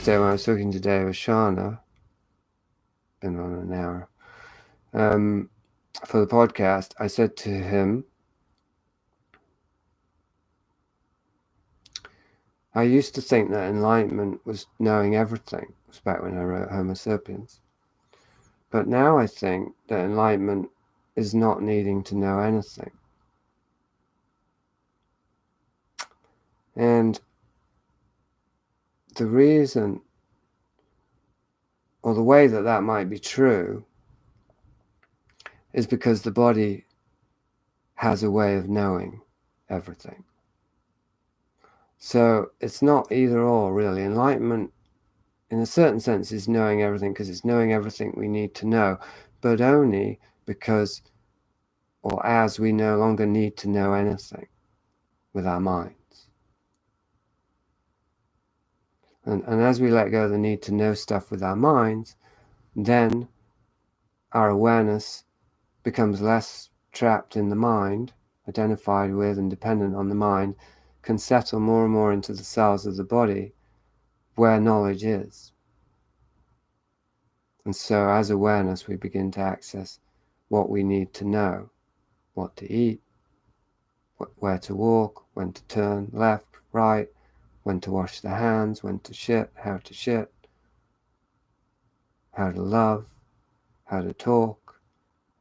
yesterday when I was talking to Dave Ashana, been on an hour, for the podcast, I said to him, I used to think that enlightenment was knowing everything. It was back when I wrote Homo sapiens. But now I think that enlightenment is not needing to know anything. And the reason, or the way that that might be true, is because the body has a way of knowing everything. So it's not either or, really. Enlightenment, in a certain sense, is knowing everything because it's knowing everything we need to know, but only because, or as we no longer need to know anything with our minds. And as we let go of the need to know stuff with our minds, then our awareness becomes less trapped in the mind, identified with and dependent on the mind, can settle more and more into the cells of the body where knowledge is. And so as awareness, we begin to access what we need to know, what to eat, where to walk, when to turn left, right, when to wash the hands, when to shit, how to love, how to talk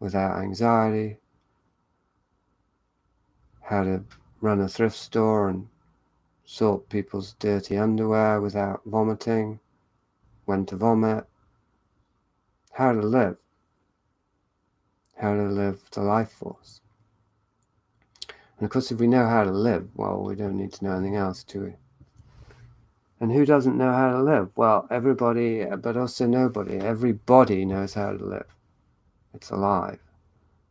without anxiety, how to run a thrift store and sort people's dirty underwear without vomiting, when to vomit, how to live the life force. And of course, if we know how to live, well, we don't need to know anything else, do we? And who doesn't know how to live? Well, everybody, but also nobody. Everybody knows how to live. It's alive.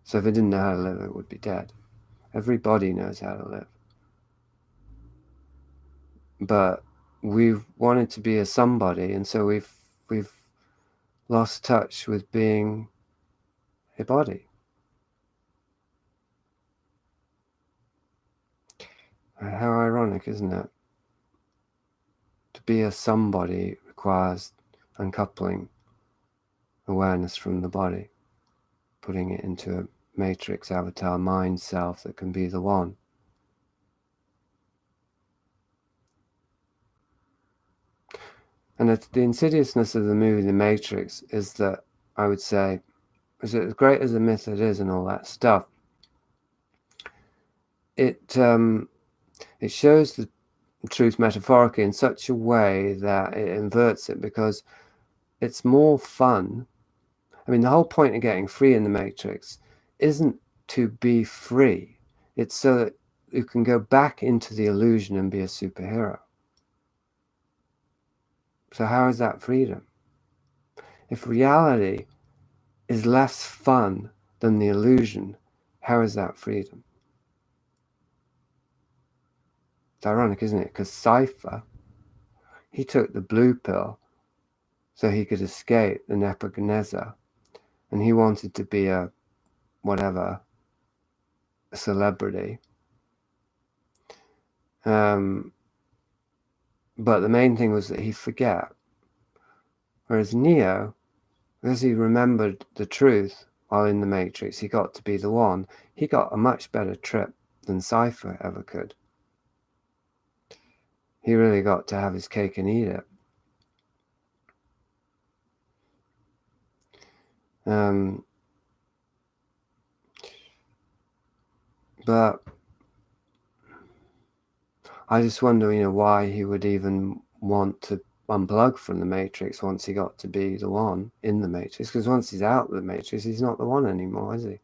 So if it didn't know how to live, it would be dead. Everybody knows how to live. But we've wanted to be a somebody, and so we've lost touch with being a body. How ironic, isn't it? To be a somebody requires uncoupling awareness from the body, putting it into a matrix avatar mind self that can be the one. And the insidiousness of the movie The Matrix is that, I would say, as great as a myth it is and all that stuff, it shows the truth metaphorically in such a way that it inverts it, because it's more fun. I mean, the whole point of getting free in the Matrix isn't to be free. It's so that you can go back into the illusion and be a superhero. So how is that freedom? If reality is less fun than the illusion, how is that freedom? It's ironic, isn't it? Because Cypher, he took the blue pill so he could escape the Nebuchadnezzar, and he wanted to be a celebrity. But the main thing was that he forget. Whereas Neo, because he remembered the truth while in the Matrix, he got to be the one. He got a much better trip than Cypher ever could. He really got to have his cake and eat it. But I just wonder, why he would even want to unplug from the Matrix once he got to be the one in the Matrix. Because once he's out of the Matrix, he's not the one anymore, is he?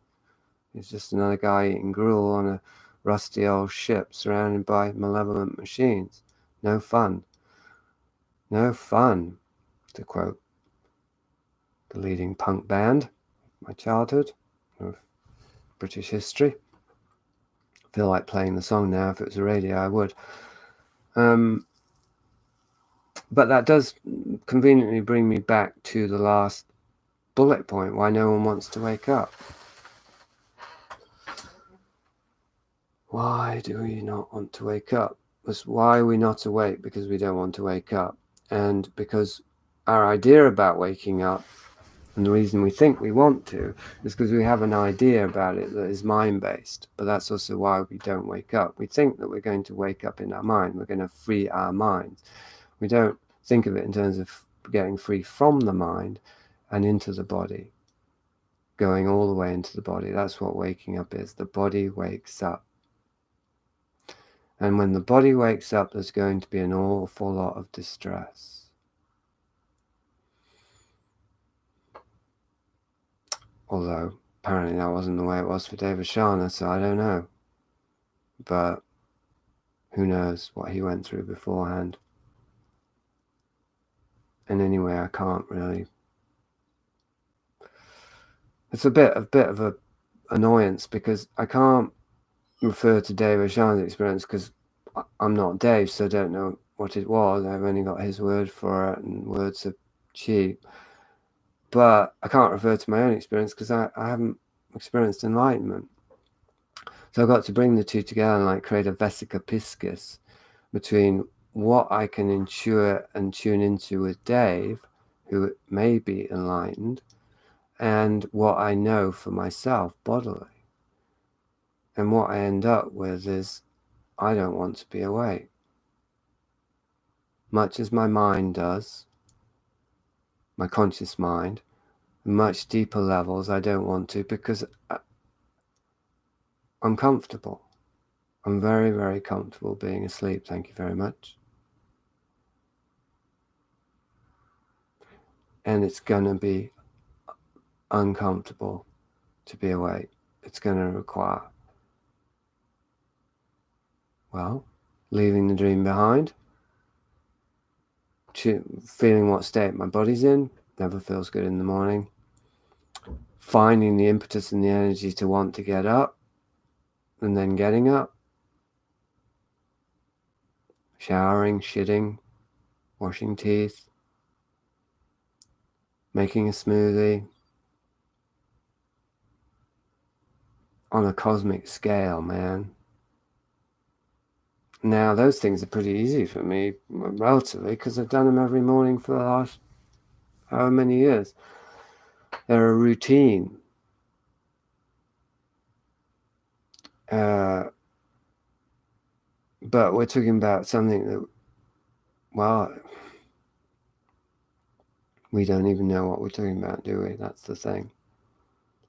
He's just another guy eating gruel on a rusty old ship surrounded by malevolent machines. No fun. No fun, to quote the leading punk band of my childhood, of British history. I feel like playing the song now. If it was a radio, I would. But that does conveniently bring me back to the last bullet point, why no one wants to wake up. Why do we not want to wake up? Why are we not awake? Because we don't want to wake up. And because our idea about waking up, and the reason we think we want to, is because we have an idea about it that is mind-based. But that's also why we don't wake up. We think that we're going to wake up in our mind. We're going to free our minds. We don't think of it in terms of getting free from the mind and into the body, going all the way into the body. That's what waking up is. The body wakes up. And when the body wakes up, there's going to be an awful lot of distress. Although, apparently that wasn't the way it was for David Sharna, so I don't know. But who knows what he went through beforehand. And anyway, I can't really... It's a bit of a annoyance, because I can't refer to David Sharna's experience because I'm not Dave, so I don't know what it was. I've only got his word for it, and words are cheap. But I can't refer to my own experience because I haven't experienced enlightenment. So I've got to bring the two together and create a vesica piscis between what I can intuit and tune into with Dave, who may be enlightened, and what I know for myself bodily. And what I end up with is, I don't want to be awake. Much as my mind does, my conscious mind, much deeper levels, I don't want to, because I'm comfortable. I'm very, very comfortable being asleep, thank you very much. And it's going to be uncomfortable to be awake. It's going to require, well, leaving the dream behind, feeling what state my body's in, never feels good in the morning, finding the impetus and the energy to want to get up, and then getting up, showering, shitting, washing teeth, making a smoothie, on a cosmic scale, man. Now, those things are pretty easy for me, relatively, because I've done them every morning for the last however many years. They're a routine. But we're talking about something that, well, we don't even know what we're talking about, do we? That's the thing.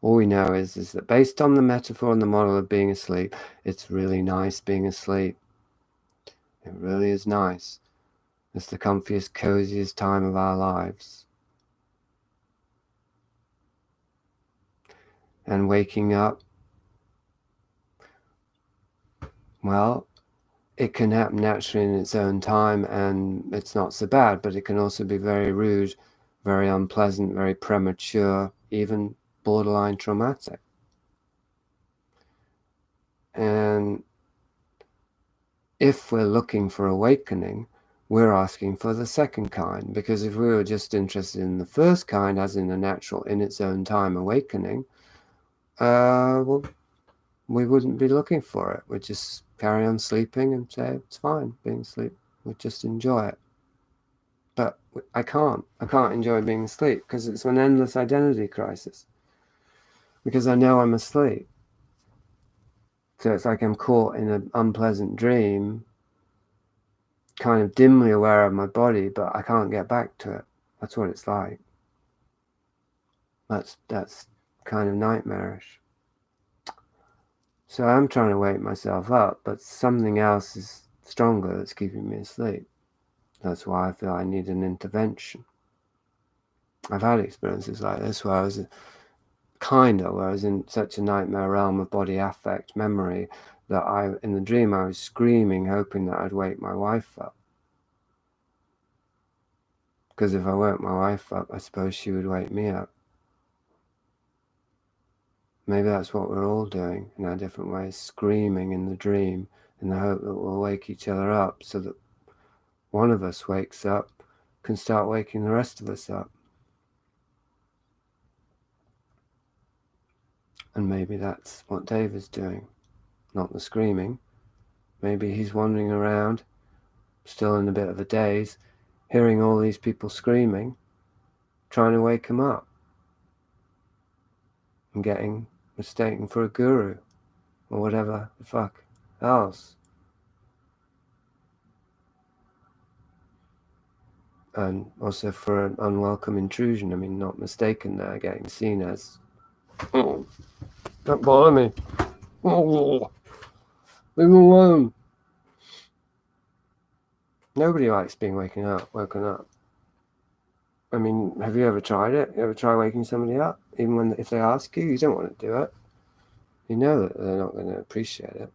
All we know is that based on the metaphor and the model of being asleep, it's really nice being asleep. It really is nice. It's the comfiest, coziest time of our lives. And waking up, well, it can happen naturally in its own time, and it's not so bad, but it can also be very rude, very unpleasant, very premature, even borderline traumatic. And if we're looking for awakening, we're asking for the second kind, because if we were just interested in the first kind, as in a natural, in its own time awakening, well, we wouldn't be looking for it. We'd just carry on sleeping and say, it's fine being asleep. We'd just enjoy it. But I can't enjoy being asleep, because it's an endless identity crisis. Because I know I'm asleep. So it's like I'm caught in an unpleasant dream, kind of dimly aware of my body, but I can't get back to it. That's what it's like. That's kind of nightmarish. So I'm trying to wake myself up, but something else is stronger that's keeping me asleep. That's why I feel I need an intervention. I've had experiences like this where I was in such a nightmare realm of body affect memory that in the dream I was screaming, hoping that I'd wake my wife up. Because if I woke my wife up, I suppose she would wake me up. Maybe that's what we're all doing in our different ways, screaming in the dream in the hope that we'll wake each other up, so that one of us wakes up, can start waking the rest of us up. And maybe that's what Dave is doing, not the screaming. Maybe he's wandering around, still in a bit of a daze, hearing all these people screaming, trying to wake him up, and getting mistaken for a guru or whatever the fuck else. And also for an unwelcome intrusion. I mean, not mistaken there, getting seen as, oh, don't bother me. Oh, leave me alone. Nobody likes being woken up. I mean, have you ever tried it? You ever try waking somebody up? Even if they ask you, you don't want to do it. You know that they're not going to appreciate it.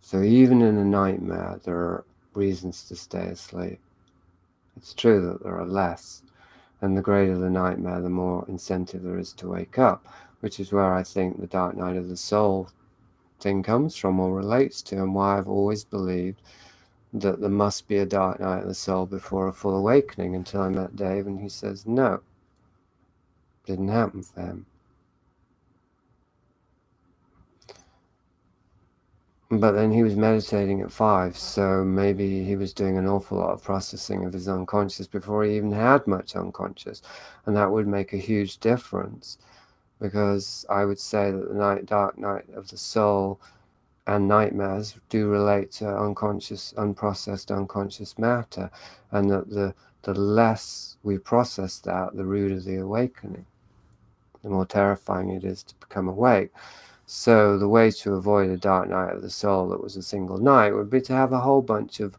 So even in a nightmare, there are reasons to stay asleep. It's true that there are less, and the greater the nightmare, the more incentive there is to wake up, which is where I think the dark night of the soul thing comes from or relates to, and why I've always believed that there must be a dark night of the soul before a full awakening, until I met Dave and he says no, didn't happen for him. But then he was meditating at 5, so maybe he was doing an awful lot of processing of his unconscious before he even had much unconscious, and that would make a huge difference, because I would say that the dark night of the soul and nightmares do relate to unconscious, unprocessed unconscious matter, and that the less we process that, the ruder the awakening, the more terrifying it is to become awake. So the way to avoid a dark night of the soul that was a single night would be to have a whole bunch of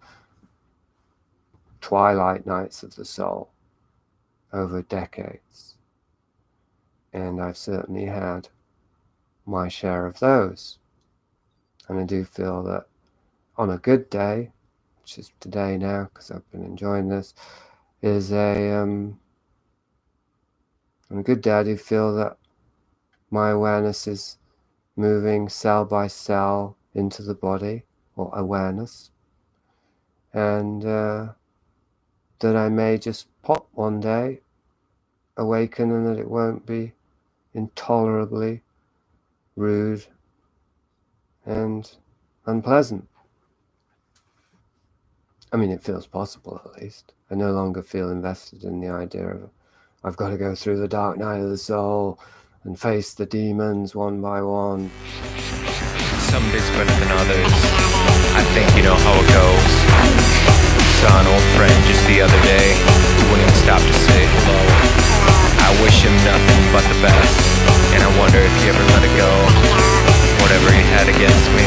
twilight nights of the soul over decades. And I've certainly had my share of those. And I do feel that on a good day, which is today now because I've been enjoying this, is on a good day I do feel that my awareness is moving cell by cell into the body, or awareness, and that I may just pop one day, awaken, and that it won't be intolerably rude and unpleasant. I mean, it feels possible at least. I no longer feel invested in the idea of I've got to go through the dark night of the soul and face the demons one by one. Some days better than others. I think you know how it goes. Saw an old friend just the other day who wouldn't stop to say hello. I wish him nothing but the best, and I wonder if he ever let it go. Whatever he had against me,